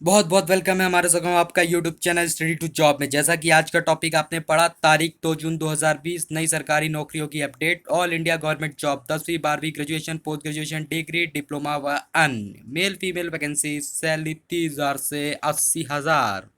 बहुत बहुत वेलकम है हमारे संग आपका YouTube channel study to job में। जैसा कि आज का टॉपिक आपने पढ़ा, तारीख 2 जून 2020, नई सरकारी नौकरियों की update. All India government job 10वीं 12वीं graduation post graduation degree diploma व अन्य मेल फीमेल वैकेंसी, सैलरी 30,000 से 80,000।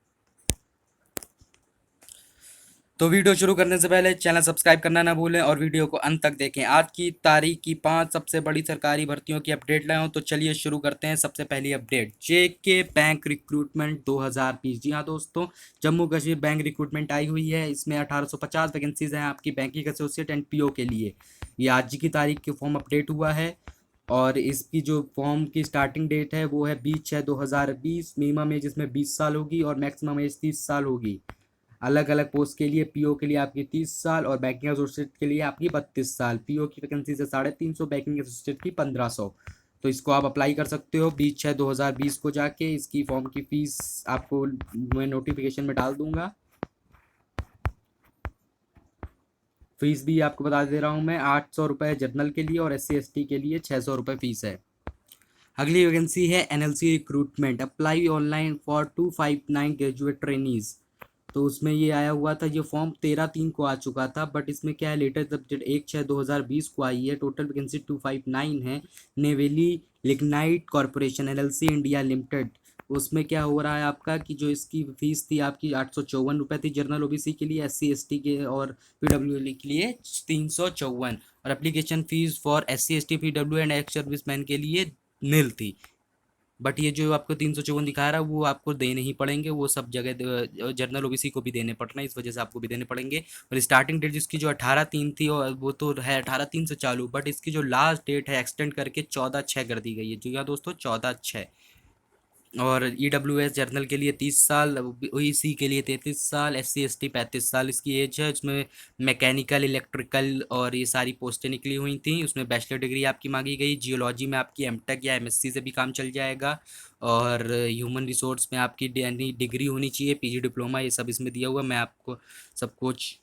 तो वीडियो शुरू करने से पहले चैनल सब्सक्राइब करना ना भूलें और वीडियो को अंत तक देखें। आज की तारीख की 5 सबसे बड़ी सरकारी भर्तियों की अपडेट लाए हूं, तो चलिए शुरू करते हैं। सबसे पहली अपडेट, जेके बैंक रिक्रूटमेंट 2020। जी हाँ दोस्तों, जम्मू कश्मीर बैंक रिक्रूटमेंट आई हुई है। इसमें 1850 वैकेंसीज हैं आपकी बैंकिंग एसोसिएट एंड पीओ के लिए। ये आज की तारीख के फॉर्म अपडेट हुआ है और इसकी जो फॉर्म की स्टार्टिंग डेट है वो है 20/6/2020। मिनिमम एज इसमें 20 साल होगी और मैक्सिमम एज 30 साल होगी। अलग अलग पोस्ट के लिए, पीओ के लिए आपकी 30 साल और बैंकिंग एसोसिएट के लिए आपकी 32 साल। पीओ की वैकेंसी से 350, बैंकिंग एसोसिएट की 1500। तो इसको आप अप्लाई कर सकते हो 20/6/2020 को जाके। इसकी फॉर्म की फीस आपको मैं नोटिफिकेशन में डाल दूंगा। फीस भी आपको बता दे रहा हूँ मैं, 800 रुपये जनरल के लिए और SC ST के लिए 600 रुपये फीस है। अगली वैकेंसी है NLC recruitment, apply online for 259 graduate trainees. तो उसमें ये आया हुआ था, ये फॉर्म 13/3 को आ चुका था, बट इसमें क्या है, लेटेस्ट अपडेट 1/6/2020 को आई है। टोटल वैकेंसी 259 है। Neyveli lignite corporation LLC India limited. उसमें क्या हो रहा है आपका कि जो इसकी फीस थी आपकी 854 रुपये थी जनरल ओबीसी के लिए, SC ST के और PWD के लिए 354। और application fees for SC ST PW and ex serviceman के लिए नील थी। बट ये जो आपको 354 दिखा रहा है वो आपको देने ही पड़ेंगे, वो सब जगह जनरल ओबीसी को भी देने पड़ रहे हैं, इस वजह से आपको भी देने पड़ेंगे। और स्टार्टिंग डेट जिसकी जो 18/3 थी और वो तो है 18/3 से चालू, बट इसकी जो लास्ट डेट है एक्सटेंड करके 14/6 कर दी गई है। जी हाँ दोस्तों, 14/6। और EWS जर्नल के लिए 30 साल, OEC के लिए 33 साल, SC ST 35 साल इसकी एज है। इसमें मैकेनिकल, इलेक्ट्रिकल और ये सारी पोस्टें निकली हुई थी। उसमें बैचलर डिग्री आपकी मांगी गई। जियोलॉजी में आपकी एमटेक या MSc से भी काम चल जाएगा। और ह्यूमन रिसोर्स में आपकी डिग्री होनी चाहिए, PG डिप्लोमा, ये सब इसमें दिया हुआ। मैं आपको सब कुछ।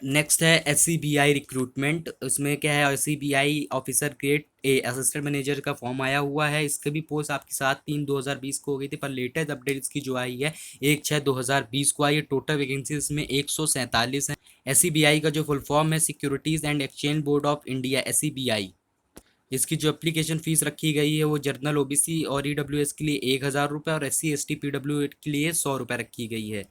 नेक्स्ट है SCBI रिक्रूटमेंट। उसमें क्या है, SCBI officer grade A assistant manager का फॉर्म आया हुआ है। इसके भी पोस्ट आपकी 7/3/2020 को हो गई थी, पर लेटेस्ट अपडेट इसकी जो आई है 1/6/2020 को आई है। टोटल वैकेंसी इसमें 147 है। SCBI का जो फुल फॉर्म है, securities and exchange board of India, SCBI। इसकी जो एप्लीकेशन फ़ीस रखी गई है वो जनरल ओबीसी और EWS के लिए 1,000 रुपये और SC ST PW के लिए 100 रुपये रखी गई है।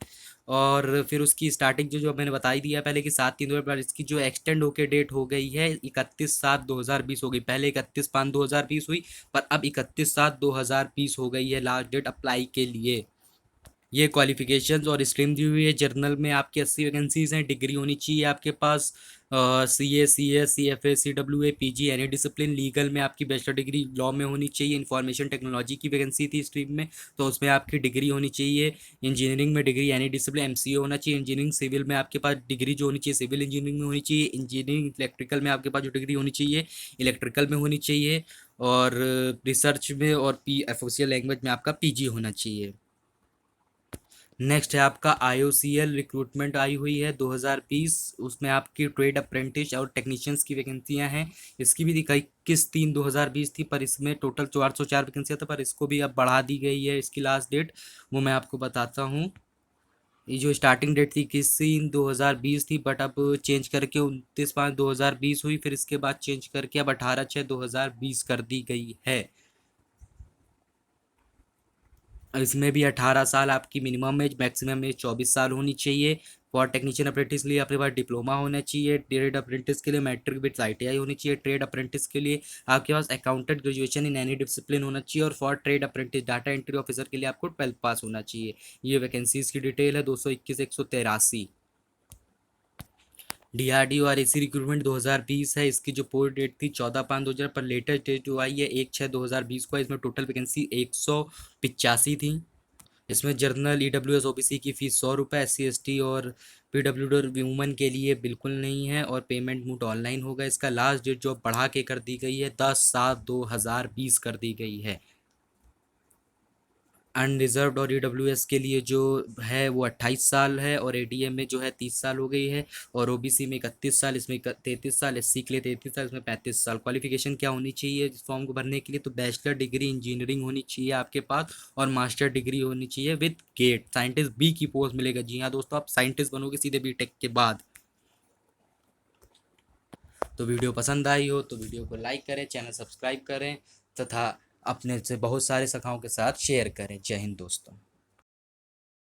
और फिर उसकी स्टार्टिंग जो मैंने बता ही दिया पहले कि 7/3/2020, इसकी जो एक्सटेंड होके डेट हो गई है 31/7/2020 हो गई। पहले 31/5/2020 हुई, पर अब 31/7/2020 हो गई है लास्ट डेट अप्लाई के लिए। ये क्वालिफिकेशंस और स्ट्रीम दी हुई है। जर्नल में आपकी 80 वैकेंसीज हैं। डिग्री होनी चाहिए आपके पास CA CS CFA CWA PG any discipline. Legal में आपकी बैचलर डिग्री लॉ में होनी चाहिए। इंफॉर्मेशन टेक्नोलॉजी की वैकेंसी थी स्ट्रीम में, तो उसमें आपकी डिग्री होनी चाहिए। इंजीनियरिंग में डिग्री एनी डिसिप्लिन MCA होना चाहिए। इंजीनियरिंग सिविल में आपके पास डिग्री जो होनी चाहिए सिविल इंजीनियरिंग में होनी चाहिए। इंजीनियरिंग इलेक्ट्रिकल में आपके पास जो डिग्री होनी चाहिए इलेक्ट्रिकल में होनी चाहिए। और रिसर्च में और ऑफिशियल लैंग्वेज में आपका PG होना चाहिए। नेक्स्ट है आपका IOCL रिक्रूटमेंट आई हुई है 2020। उसमें आपकी ट्रेड अप्रेंटिस और टेक्नीशियंस की वैकेंसियां हैं। इसकी भी दिखाई 21/3/2020 थी, पर इसमें टोटल 404 वैकेंसियाँ था, पर इसको भी अब बढ़ा दी गई है। इसकी लास्ट डेट वो मैं आपको बताता हूँ। ये जो स्टार्टिंग डेट थी 21/3/2020 थी, बट अब चेंज करके 29/5/2020 हुई। फिर इसके बाद चेंज करके अब 18/6/2020 कर दी गई है। इसमें भी 18 साल आपकी मिनिमम एज, मैक्सिमम एज 24 साल होनी चाहिए। फॉर टेक्नीशियन अप्रेंटिस के लिए अपने पास डिप्लोमा होना चाहिए। ट्रेड अप्रेंटिस के लिए मैट्रिक विद ITI होनी चाहिए। ट्रेड अप्रेंटिस के लिए आपके पास accountant graduation in any discipline होना चाहिए। और for trade apprentice data entry officer के लिए आपको 12th पास होना चाहिए। ये वैकेंसीज की डिटेल है 221 183। DRDO और AC रिक्रूटमेंट 2020 है। इसकी जो पोस्ट डेट थी 14/5/2000, पर लेटेस्ट डेट जो आई है 1/6/2020 को है। इसमें टोटल वैकेंसी 185 थी। इसमें जर्नल EWS OBC की फ़ीस 100 रुपये, SC ST और PWD और वुमेन के लिए बिल्कुल नहीं है। और पेमेंट मोड ऑनलाइन होगा। इसका लास्ट डेट जो बढ़ा के कर दी गई है 10/7/2020 कर दी गई है। अनरिजर्व्ड और ईडब्ल्यूएस के लिए जो है वो 28 साल है, और एडीएम में जो है 30 साल हो गई है, और ओबीसी में 31 साल, इसमें 33 साल, एससी के लिए 33 साल, इसमें 35 साल। क्वालिफिकेशन क्या होनी चाहिए इस फॉर्म को भरने के लिए? तो बैचलर डिग्री इंजीनियरिंग होनी चाहिए आपके पास, और मास्टर डिग्री होनी चाहिए विद गेट। साइंटिस्ट बी की पोस्ट मिलेगा। जी हाँ दोस्तों, आप साइंटिस्ट बनोगे सीधे बीटेक के बाद। तो वीडियो पसंद आई हो तो वीडियो को लाइक करें, चैनल सब्सक्राइब करें, तथा अपने से बहुत सारे सखाओं के साथ शेयर करें। जय हिंद दोस्तों।